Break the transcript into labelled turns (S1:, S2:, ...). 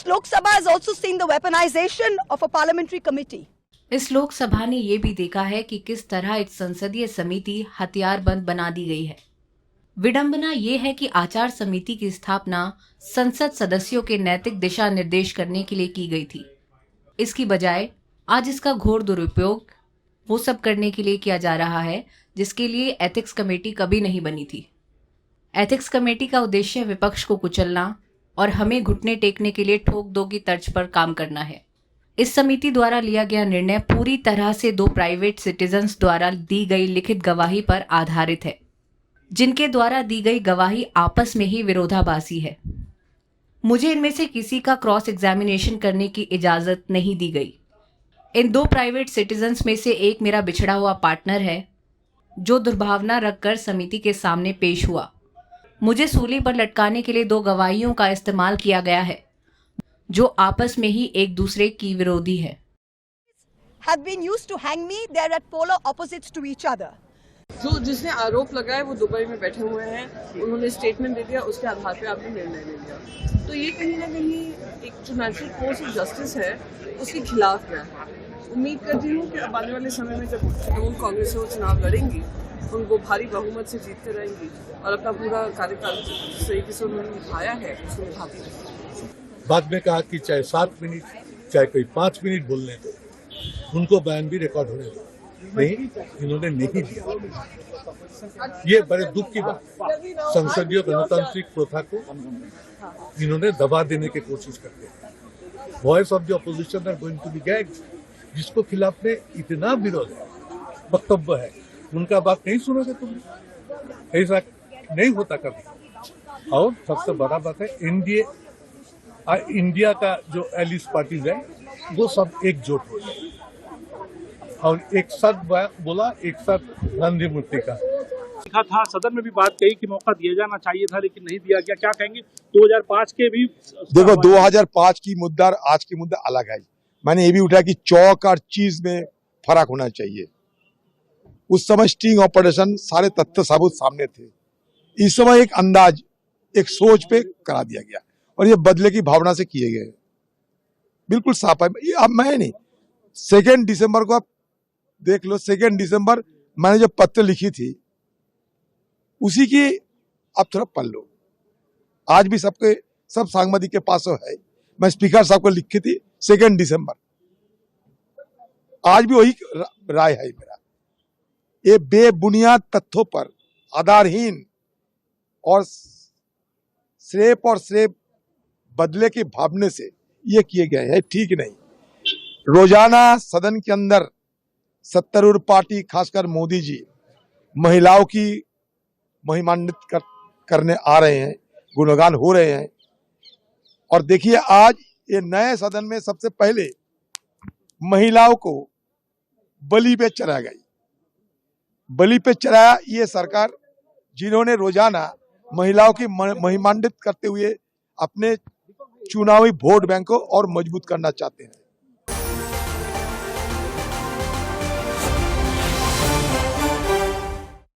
S1: This Lok Sabha has also seen the weaponization of a parliamentary committee.
S2: इस लोकसभा ने ये भी देखा है कि किस तरह एक संसदीय समिति हथियारबंद बना दी गई है। विडंबना ये है कि आचार समिति की स्थापना संसद सदस्यों के नैतिक दिशा निर्देश करने के लिए की गई थी। इसकी बजाय आज इसका घोर दुरुपयोग वो सब करने के लिए किया जा रहा है जिसके लिए एथिक्स कमेटी कभी नहीं बनी थी। एथिक्स कमेटी का उद्देश्य विपक्ष को कुचलना और हमें घुटने टेकने के लिए ठोक दो की तर्ज पर काम करना है। इस समिति द्वारा लिया गया निर्णय पूरी तरह से दो प्राइवेट सिटीजन्स द्वारा दी गई लिखित गवाही पर आधारित है, जिनके द्वारा दी गई गवाही आपस में ही विरोधाभासी है। मुझे इनमें से किसी का क्रॉस एग्जामिनेशन करने की इजाजत नहीं दी गई। इन दो प्राइवेट सिटीजन्स में से एक मेरा बिछड़ा हुआ पार्टनर है, जो दुर्भावना रखकर समिति के सामने पेश हुआ। मुझे सूली पर लटकाने के लिए दो गवाहियों का इस्तेमाल किया गया है, जो आपस में ही एक दूसरे की विरोधी है।
S1: Have been used to hang me. They are at polar opposites to each other.
S3: जो जिसने आरोप लगाया वो दुबई में बैठे हुए हैं, उन्होंने स्टेटमेंट दे दिया, उसके आधार पे आपने निर्णय ले लिया। तो ये कहीं ना कहीं एक जो नेचुरल कोर्स ऑफ जस्टिस है उसके खिलाफ गया है। उम्मीद करती हूँ कि अब आने वाले समय में जब तृणमूल कांग्रेस से वो चुनाव लड़ेंगी, उनको भारी बहुमत से जीत कर रहेंगी और अपना पूरा कार्यकाल जिस तरीके से उन्होंने निभाया है उसको निभाती रहेंगी।
S4: बाद में कहा कि चाहे 7 मिनट चाहे कोई 5 मिनट बोलने दो, उनको बयान भी रिकॉर्ड होने दो। नहीं, इन्होंने नहीं दिया। ये बड़े दुख की बात। संसदीय गणतांत्रिक प्रथा को इन्होंने दबा देने की कोशिश करते हैं। Voice of the opposition are going to be gagged. जिसको खिलाफ में इतना विरोध वक्तव्य है, उनका बात नहीं सुनोगे तुम? ऐसा नहीं होता कभी। और सबसे बड़ा बात है, इंडिया का जो एलिस पार्टीज है वो सब एकजुट हो गए और एक साथ बोला, एक साथ गांधी मूर्ति का
S5: लिखा था। सदन में भी बात कही कि मौका दिया जाना चाहिए था, लेकिन नहीं दिया गया। क्या कहेंगे? 2005 के भी
S6: देखो, 2005 की मुद्दा और आज की मुद्दा अलग है। मैंने ये भी उठाया कि चौक और चीज में फर्क होना चाहिए। उस समय स्टिंग ऑपरेशन सारे तथ्य सबूत सामने थे। इस समय एक अंदाज, एक सोच पे करा दिया गया और ये बदले की भावना से किए गए। बिल्कुल साफ है। अब मैं नहीं, 2 दिसंबर को आप देख लो। 2 दिसंबर मैंने जो पत्र लिखी थी उसी की आप थोड़ा पढ़ लो। आज भी सब सांबादिक के पास है। मैं स्पीकर साहब को लिखी थी 2 दिसंबर। आज भी वही राय है मेरा। ये बेबुनियाद तथ्यों पर आधारहीन और सिर्फ बदले के भावने से ये किए गए हैं, ठीक नहीं। रोजाना सदन के अंदर सत्तारूढ़ पार्टी, खासकर मोदी जी, महिलाओं की महिमान्वित करने आ रहे हैं, गुणगान हो रहे हैं। और देखिए, आज ये नए सदन में सबसे पहले महिलाओं को बलि पे चढ़ाया गई। बलि पे चढ़ाया ये सरकार, जिन्होंने रोजाना महिलाओं की महिमान्वित करते हुए अपने चुनावी वोट बैंक को और मजबूत करना चाहते हैं।